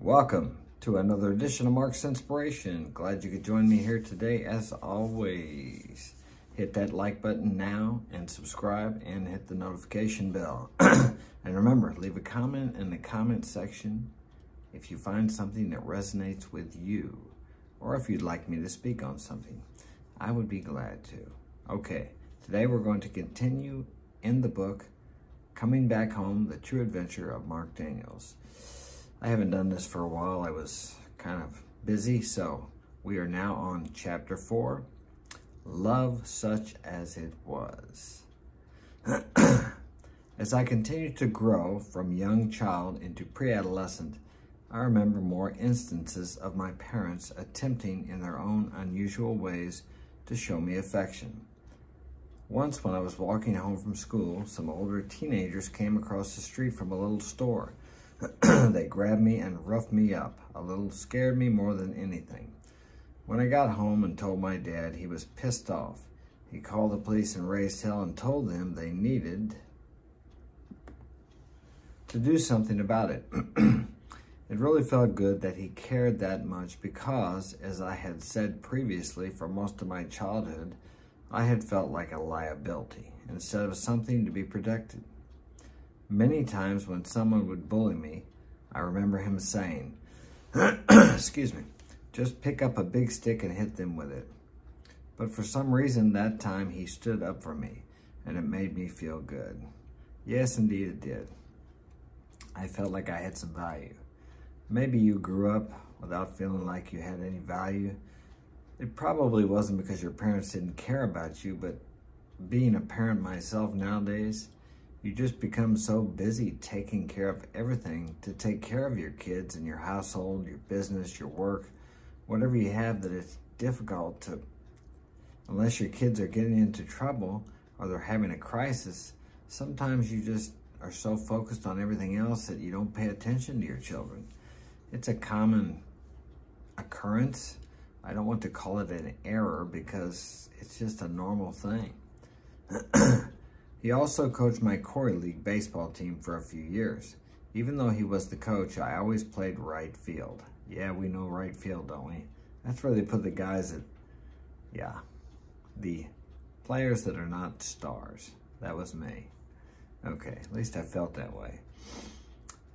Welcome to another edition of Mark's Inspiration. Glad you could join me here today as always. Hit that like button now and subscribe and hit the notification bell. And remember, leave a comment in the comment section if you find something that resonates with you, or if you'd like me to speak on something. I would be glad to. Okay, today we're going to continue in the book, Coming Back Home, The True Adventure of Mark Daniels. I haven't done this for a while. I was kind of busy, so we are now on chapter 4, Love Such as It Was. As I continued to grow from young child into pre-adolescent, I remember more instances of my parents attempting in their own unusual ways to show me affection. Once when I was walking home from school, some older teenagers came across the street from a little store. They grabbed me and roughed me up. A little scared me more than anything. When I got home and told my dad, he was pissed off. He called the police and raised hell and told them they needed to do something about it. It really felt good that he cared that much because, as I had said previously, for most of my childhood, I had felt like a liability instead of something to be protected. Many times when someone would bully me, I remember him saying, excuse me, just pick up a big stick and hit them with it. But for some reason that time he stood up for me, and it made me feel good. Yes, indeed it did. I felt like I had some value. Maybe you grew up without feeling like you had any value. It probably wasn't because your parents didn't care about you, but being a parent myself nowadays, you just become so busy taking care of everything to take care of your kids and your household, your business, your work, whatever you have, that it's difficult to, unless your kids are getting into trouble or they're having a crisis, sometimes you just are so focused on everything else that you don't pay attention to your children. It's a common occurrence. I don't want to call it an error because it's just a normal thing. He also coached my Corey League baseball team for a few years. Even though he was the coach, I always played right field. Yeah, we know right field, don't we? That's where they put the guys that, the players that are not stars. That was me. Okay, at least I felt that way.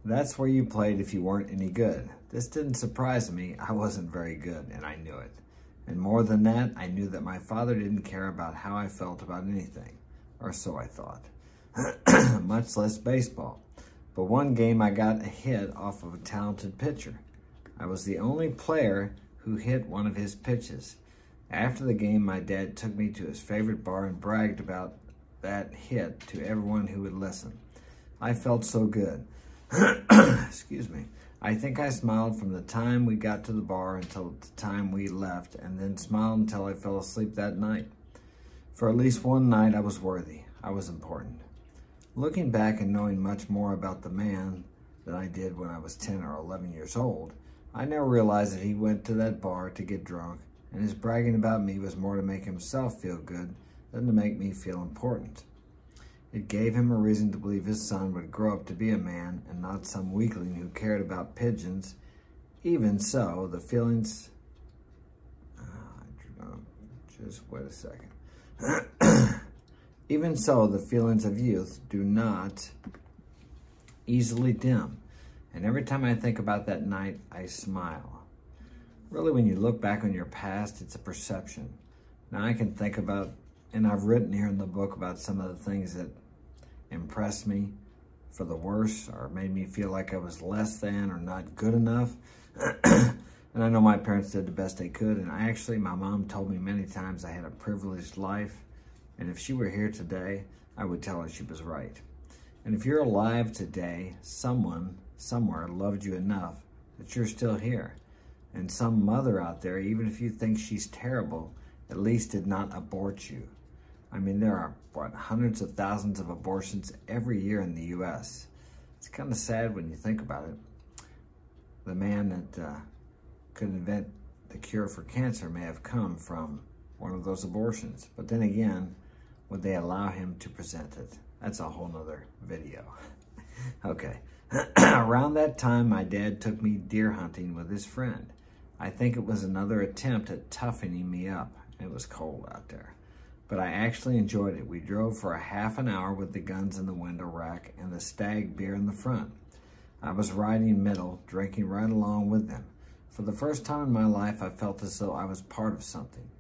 That's where you played if you weren't any good. This didn't surprise me. I wasn't very good, and I knew it. And more than that, I knew that my father didn't care about how I felt about anything. Or so I thought, much less baseball. But one game I got a hit off of a talented pitcher. I was the only player who hit one of his pitches. After the game, my dad took me to his favorite bar and bragged about that hit to everyone who would listen. I felt so good. Excuse me. I think I smiled from the time we got to the bar until the time we left, and then smiled until I fell asleep that night. For at least one night, I was worthy. I was important. Looking back and knowing much more about the man than I did when I was 10 or 11 years old, I now realized that he went to that bar to get drunk, and his bragging about me was more to make himself feel good than to make me feel important. It gave him a reason to believe his son would grow up to be a man and not some weakling who cared about pigeons. Even so, the feelings... just wait a second. Even so, the feelings of youth do not easily dim. And every time I think about that night, I smile. Really, when you look back on your past, it's a perception. Now I can think about, and I've written here in the book about some of the things that impressed me for the worse or made me feel like I was less than or not good enough. And I know my parents did the best they could, and my mom told me many times I had a privileged life, and if she were here today, I would tell her she was right. And if you're alive today, someone, somewhere, loved you enough that you're still here. And some mother out there, even if you think she's terrible, at least did not abort you. I mean, there are, hundreds of thousands of abortions every year in the U.S. It's kind of sad when you think about it. The man that could invent the cure for cancer may have come from one of those abortions. But then again, would they allow him to present it? That's a whole nother video. Okay. Around that time, my dad took me deer hunting with his friend. I think it was another attempt at toughening me up. It was cold out there. But I actually enjoyed it. We drove for a half an hour with the guns in the window rack and the Stag beer in the front. I was riding middle, drinking right along with them. For the first time in my life, I felt as though I was part of something.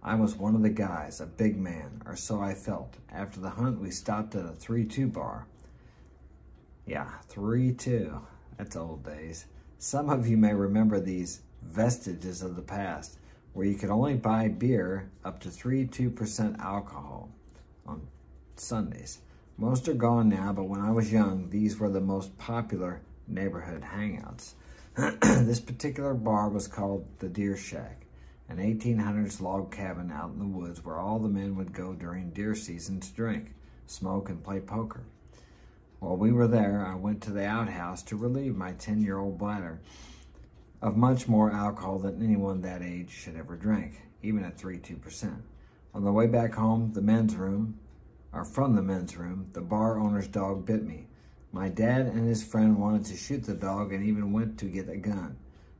I was one of the guys, a big man, or so I felt. After the hunt, we stopped at a 3-2 bar. Yeah, 3-2. That's old days. Some of you may remember these vestiges of the past, where you could only buy beer up to 3.2% alcohol on Sundays. Most are gone now, but when I was young, these were the most popular neighborhood hangouts. This particular bar was called the Deer Shack, an 1800s log cabin out in the woods where all the men would go during deer season to drink, smoke, and play poker. While we were there, I went to the outhouse to relieve my 10-year-old bladder of much more alcohol than anyone that age should ever drink, even at 3.2%. On the way back home, from the men's room, the bar owner's dog bit me. My dad and his friend wanted to shoot the dog and even went to get a gun,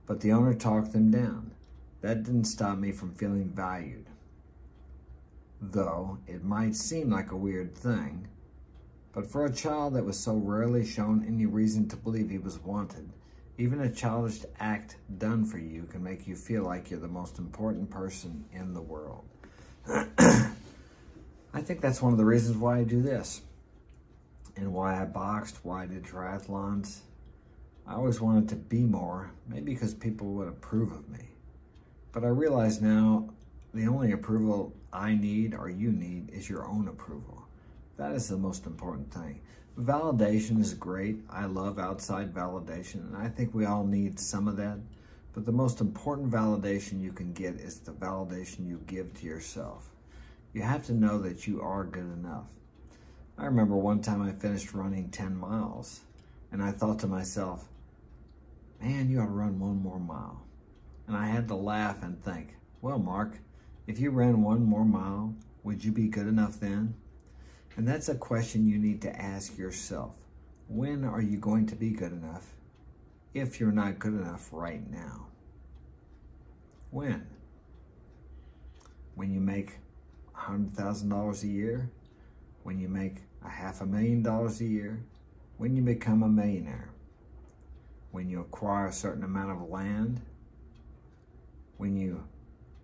but the owner talked them down. That didn't stop me from feeling valued. Though it might seem like a weird thing, but for a child that was so rarely shown any reason to believe he was wanted, even a childish act done for you can make you feel like you're the most important person in the world. I think that's one of the reasons why I do this and why I boxed, why I did triathlons. I always wanted to be more, maybe because people would approve of me. But I realize now the only approval I need or you need is your own approval. That is the most important thing. Validation is great. I love outside validation, and I think we all need some of that. But the most important validation you can get is the validation you give to yourself. You have to know that you are good enough. I remember one time I finished running 10 miles, and I thought to myself, man, you ought to run one more mile. And I had to laugh and think, well, Mark, if you ran one more mile, would you be good enough then? And that's a question you need to ask yourself. When are you going to be good enough if you're not good enough right now? When? When you make $100,000 a year? When you make $500,000 a year? When you become a millionaire? When you acquire a certain amount of land? When you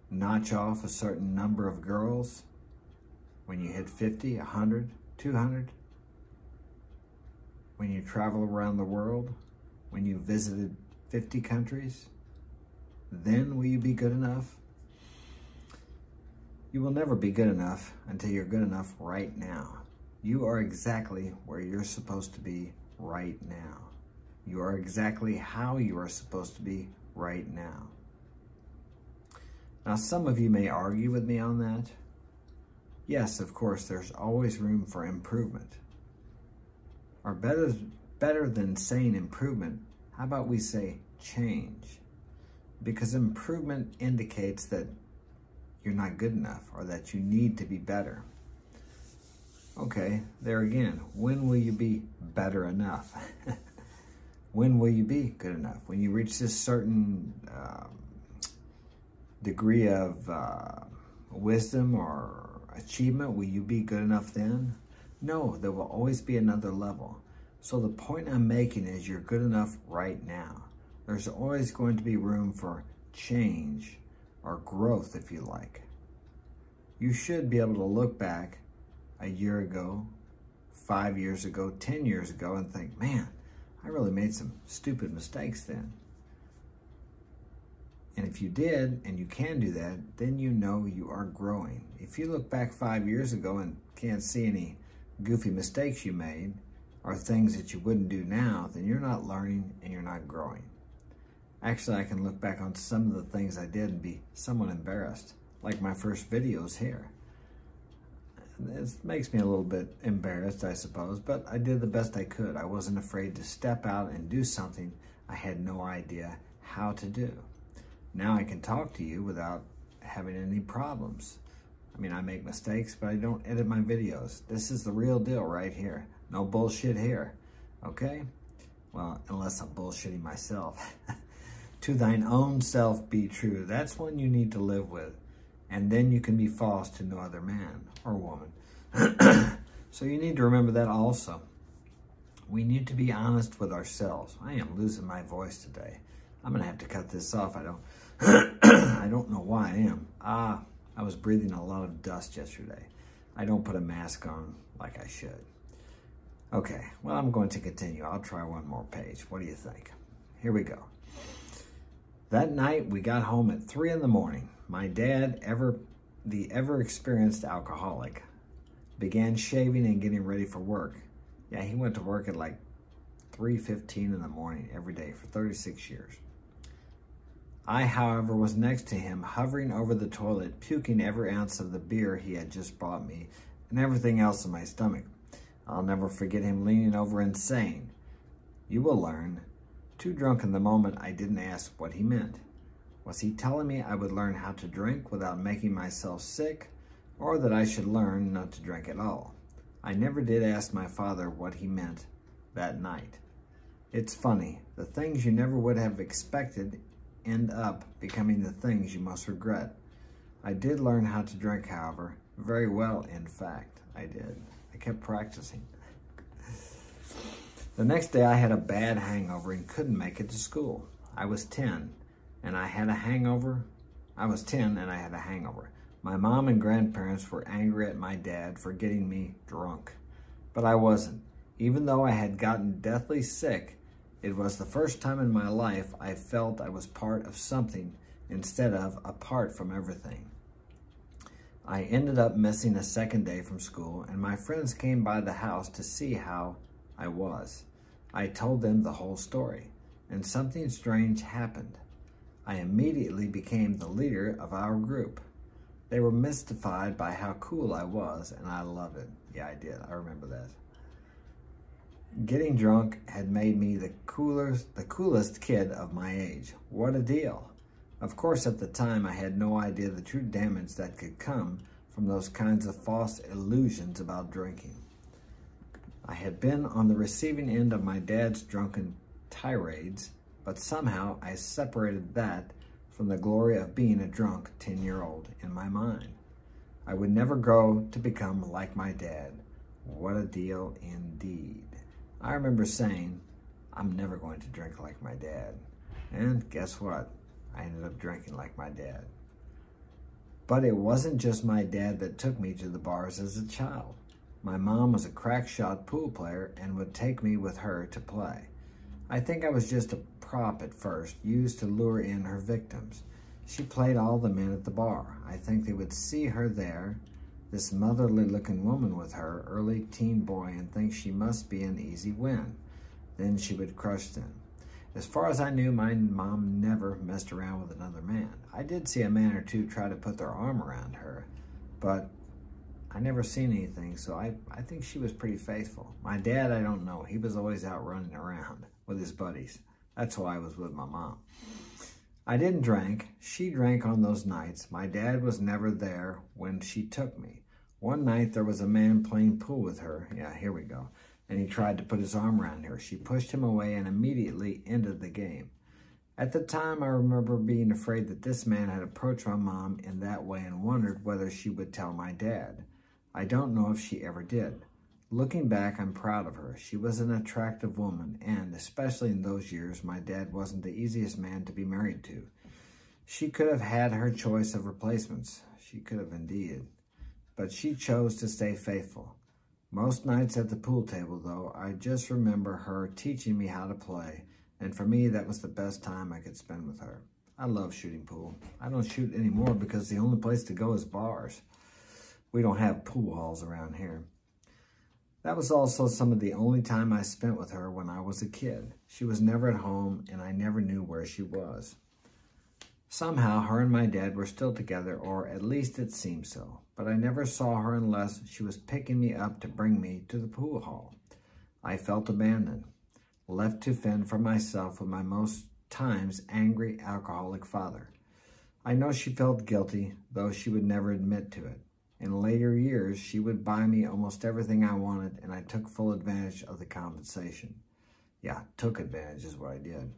notch off a certain number of girls? When you hit 50, 100, 200? When you travel around the world? When you visited 50 countries? Then will you be good enough? You will never be good enough until you're good enough right now. You are exactly where you're supposed to be right now. You are exactly how you are supposed to be right now. Now, some of you may argue with me on that. Yes, of course, there's always room for improvement. Or better than saying improvement, how about we say change? Because improvement indicates that you're not good enough or that you need to be better. Okay, there again, when will you be better enough? When will you be good enough? When you reach this certain degree of wisdom or achievement, will you be good enough then? No, there will always be another level. So the point I'm making is you're good enough right now. There's always going to be room for change or growth, if you like. You should be able to look back a year ago, 5 years ago, 10 years ago and think, man, I really made some stupid mistakes then. And if you did, and you can do that, then you know you are growing. If you look back 5 years ago and can't see any goofy mistakes you made or things that you wouldn't do now, then you're not learning and you're not growing. Actually, I can look back on some of the things I did and be somewhat embarrassed, like my first videos here. It makes me a little bit embarrassed, I suppose, but I did the best I could. I wasn't afraid to step out and do something I had no idea how to do. Now I can talk to you without having any problems. I mean, I make mistakes, but I don't edit my videos. This is the real deal right here. No bullshit here. Okay? Well, unless I'm bullshitting myself. To thine own self be true. That's one you need to live with. And then you can be false to no other man or woman. So you need to remember that also. We need to be honest with ourselves. I am losing my voice today. I'm going to have to cut this off. I don't know why I am. I was breathing a lot of dust yesterday. I don't put a mask on like I should. Okay, well, I'm going to continue. I'll try one more page. What do you think? Here we go. That night, we got home at 3 in the morning. My dad, the ever-experienced alcoholic, began shaving and getting ready for work. Yeah, he went to work at like 3:15 in the morning every day for 36 years. I, however, was next to him, hovering over the toilet, puking every ounce of the beer he had just brought me and everything else in my stomach. I'll never forget him leaning over and saying, "You will learn." Too drunk in the moment, I didn't ask what he meant. Was he telling me I would learn how to drink without making myself sick, or that I should learn not to drink at all? I never did ask my father what he meant that night. It's funny, the things you never would have expected end up becoming the things you most regret. I did learn how to drink, however, very well, in fact, I did. I kept practicing. The next day I had a bad hangover and couldn't make it to school. I was 10 and I had a hangover. My mom and grandparents were angry at my dad for getting me drunk, but I wasn't. Even though I had gotten deathly sick, it was the first time in my life I felt I was part of something instead of apart from everything. I ended up missing a second day from school, and my friends came by the house to see how I was. I told them the whole story, and something strange happened. I immediately became the leader of our group. They were mystified by how cool I was, and I loved it. Yeah, I did. I remember that. Getting drunk had made me the coolest kid of my age. What a deal. Of course, at the time, I had no idea the true damage that could come from those kinds of false illusions about drinking. I had been on the receiving end of my dad's drunken tirades, but somehow I separated that from the glory of being a drunk 10-year-old in my mind. I would never grow to become like my dad. What a deal indeed. I remember saying, I'm never going to drink like my dad. And guess what? I ended up drinking like my dad. But it wasn't just my dad that took me to the bars as a child. My mom was a crack shot pool player and would take me with her to play. I think I was just a prop at first, used to lure in her victims. She played all the men at the bar. I think they would see her there, this motherly-looking woman with her early teen boy, and think she must be an easy win. Then she would crush them. As far as I knew, my mom never messed around with another man. I did see a man or two try to put their arm around her, but I never seen anything, so I think she was pretty faithful. My dad, I don't know. He was always out running around with his buddies. That's why I was with my mom. I didn't drink. She drank on those nights. My dad was never there when she took me. One night there was a man playing pool with her. Yeah, here we go. And he tried to put his arm around her. She pushed him away and immediately ended the game. At the time, I remember being afraid that this man had approached my mom in that way and wondered whether she would tell my dad. I don't know if she ever did. Looking back, I'm proud of her. She was an attractive woman, and especially in those years, my dad wasn't the easiest man to be married to. She could have had her choice of replacements. She could have indeed. But she chose to stay faithful. Most nights at the pool table, though, I just remember her teaching me how to play, and for me, that was the best time I could spend with her. I love shooting pool. I don't shoot anymore because the only place to go is bars. We don't have pool halls around here. That was also some of the only time I spent with her when I was a kid. She was never at home, and I never knew where she was. Somehow, her and my dad were still together, or at least it seemed so. But I never saw her unless she was picking me up to bring me to the pool hall. I felt abandoned, left to fend for myself with my most times angry alcoholic father. I know she felt guilty, though she would never admit to it. In later years, she would buy me almost everything I wanted, and I took full advantage of the compensation. Yeah, took advantage is what I did.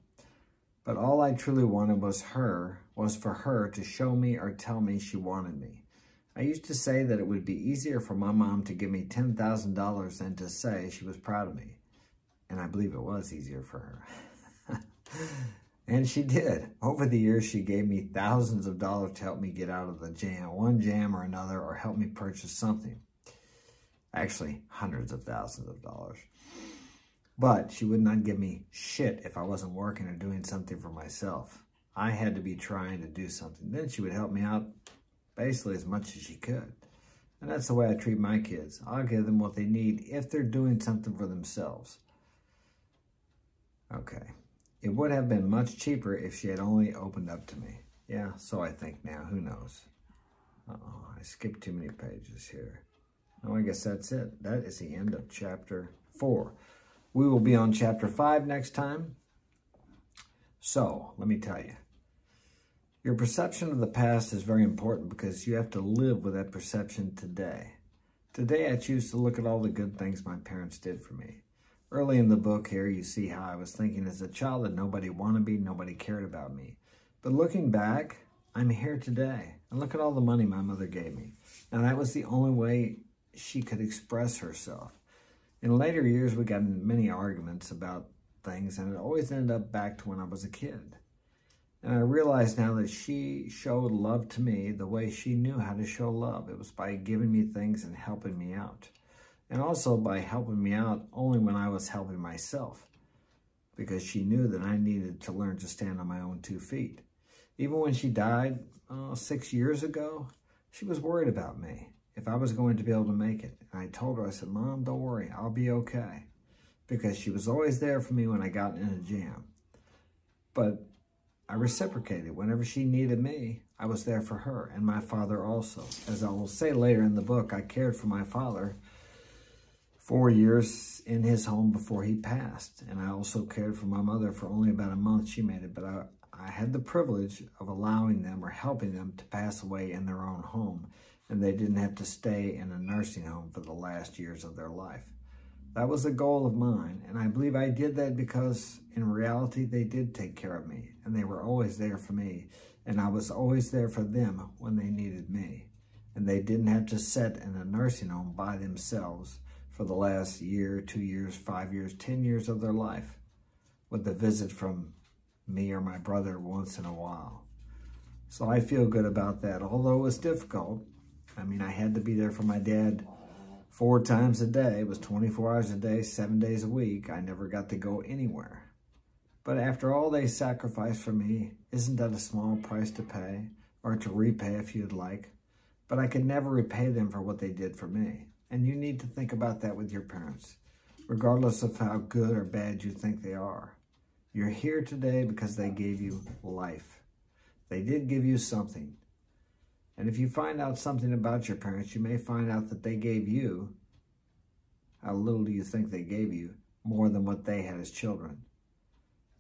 But all I truly wanted was for her to show me or tell me she wanted me. I used to say that it would be easier for my mom to give me $10,000 than to say she was proud of me. And I believe it was easier for her. And she did. Over the years, she gave me thousands of dollars to help me get out of the jam, one jam or another, or help me purchase something. Actually, hundreds of thousands of dollars. But she would not give me shit if I wasn't working or doing something for myself. I had to be trying to do something. Then she would help me out basically as much as she could. And that's the way I treat my kids. I'll give them what they need if they're doing something for themselves. Okay. It would have been much cheaper if she had only opened up to me. Yeah, so I think now. Who knows? Uh-oh, I skipped too many pages here. Oh, I guess that's it. That is the end of chapter 4. We will be on chapter 5 next time. So, let me tell you. Your perception of the past is very important because you have to live with that perception today. Today, I choose to look at all the good things my parents did for me. Early in the book here, you see how I was thinking as a child that nobody wanted me, nobody cared about me. But looking back, I'm here today. And look at all the money my mother gave me. Now, that was the only way she could express herself. In later years, we got in many arguments about things, and it always ended up back to when I was a kid. And I realize now that she showed love to me the way she knew how to show love. It was by giving me things and helping me out. And also by helping me out only when I was helping myself. Because she knew that I needed to learn to stand on my own 2 feet. Even when she died 6 years ago, she was worried about me. If I was going to be able to make it. And I told her, I said, Mom, don't worry, I'll be okay. Because she was always there for me when I got in a jam. But I reciprocated. Whenever she needed me, I was there for her, and my father also. As I will say later in the book, I cared for my father 4 years in his home before he passed. And I also cared for my mother for only about a month. She made it, but I had the privilege of allowing them or helping them to pass away in their own home. And they didn't have to stay in a nursing home for the last years of their life. That was a goal of mine, and I believe I did that because in reality they did take care of me, and they were always there for me, and I was always there for them when they needed me. And they didn't have to sit in a nursing home by themselves for the last year, 2 years, 5 years, 10 years of their life with a visit from me or my brother once in a while. So I feel good about that, although it was difficult. I mean, I had to be there for my dad 4 times a day. It was 24 hours a day, 7 days a week. I never got to go anywhere. But after all they sacrificed for me, isn't that a small price to pay, or to repay if you'd like? But I could never repay them for what they did for me. And you need to think about that with your parents, regardless of how good or bad you think they are. You're here today because they gave you life. They did give you something. And if you find out something about your parents, you may find out that they gave you, how little do you think they gave you, more than what they had as children.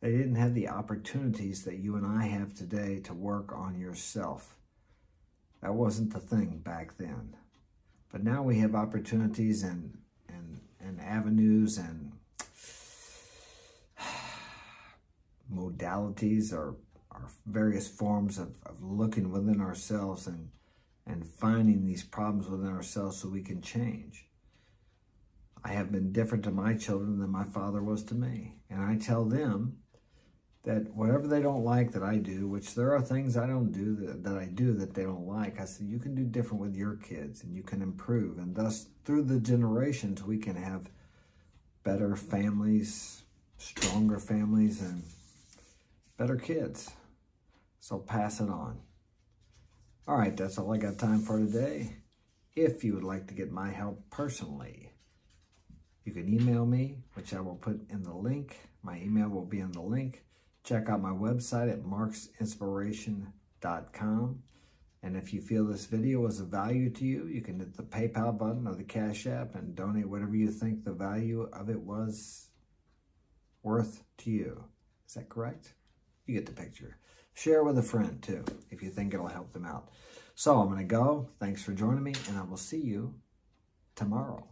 They didn't have the opportunities that you and I have today to work on yourself. That wasn't the thing back then. But now we have opportunities and avenues and modalities or various forms of looking within ourselves and finding these problems within ourselves so we can change. I have been different to my children than my father was to me. And I tell them that whatever they don't like that I do, which there are things I don't do that I do that they don't like, I said, you can do different with your kids and you can improve. And thus, through the generations, we can have better families, stronger families, and better kids. So pass it on. All right, that's all I got time for today. If you would like to get my help personally, you can email me, which I will put in the link. My email will be in the link. Check out my website at marksinspiration.com. And if you feel this video was of value to you, you can hit the PayPal button or the Cash App and donate whatever you think the value of it was worth to you. Is that correct? You get the picture. Share it with a friend, too, if you think it'll help them out. So I'm going to go. Thanks for joining me, and I will see you tomorrow.